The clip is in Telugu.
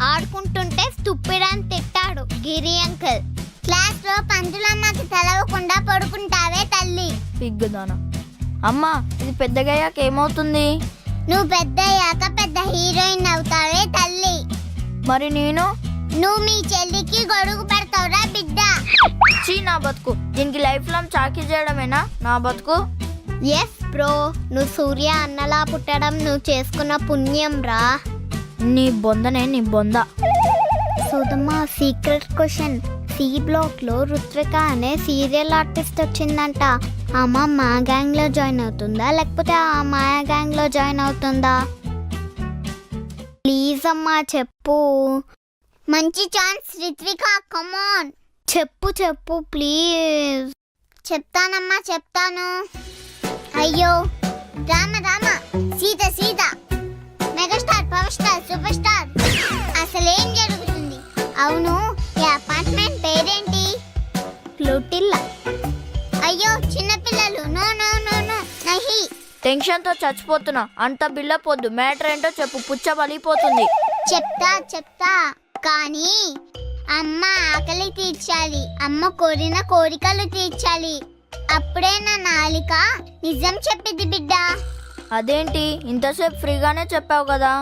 ఆడుకుంటుంటే స్టూపిడ్ అని తిట్టాడు గిరి అంకుల్. క్లాస్ లో పంతులమ్మకి తెలవకుండా పడుకుంటావే తల్లి. పిగ్గుదానా. అమ్మా, ఇది పెద్దగయ్యాక ఏమవుతుంది? నువ్వు పెద్దయ్యాక పెద్ద హీరోయిన్ అవుతావే తల్లి. మరి నేను? నువ్వు మీ చెల్లికి గొడుగు పెడతావురా బిడ్డ. చీ, నా బతుకు. దీనికి లైఫ్ లాంగ్ చాకీ చేయడమేనా నా బతుకు? ఎస్ బ్రో, నువ్వు సూర్య అన్నలా పుట్టడం నువ్వు చేసుకున్న పుణ్యం రా. నీ బొందనే నీ బొంద. సుధమ్మా, సీక్రెట్ క్వశ్చన్. సి బ్లాక్ లో రుత్విక అనే సీరియల్ ఆర్టిస్ట్ వచ్చిందంట. అమ్మ మా గ్యాంగ్ లో జాయిన్ అవుతుందా లేకపోతే ఆ మాయా గ్యాంగ్ లో జాయిన్ అవుతుందా? ప్లీజ్ అమ్మా చెప్పు. మంచి ఛాన్స్ రిత్విక, కమాన్ చెప్పు చెప్పు ప్లీజ్. చెప్తానమ్మా చెప్తాను. అయ్యో Rama Rama, Sita Sita, megastar, power star, super star. అసలేం జరుగుతుంది? అవును, ఈ అపార్ట్మెంట్ పేరేంటి? ఫ్లూటిల్లా. అయ్యో చిన్నపిల్లలు, నో నో నో నో నహి. టెన్షన్తో చచ్చిపోతున్నా. అంత బిల్డప్ వద్దు. మ్యాటర్ ఏంటో చెప్పు, పుచ్చ పలిపోతుంది. చెప్తా చెప్తా, కానీ అమ్మ ఆకలి తీర్చాలి, అమ్మ కోరిన కోరికలు తీర్చాలి. అప్పుడే నా నాలిక నిజం చెప్పింది బిడ్డ. అదేంటి ఇంతసేపు ఫ్రీగానే చెప్పావు కదా?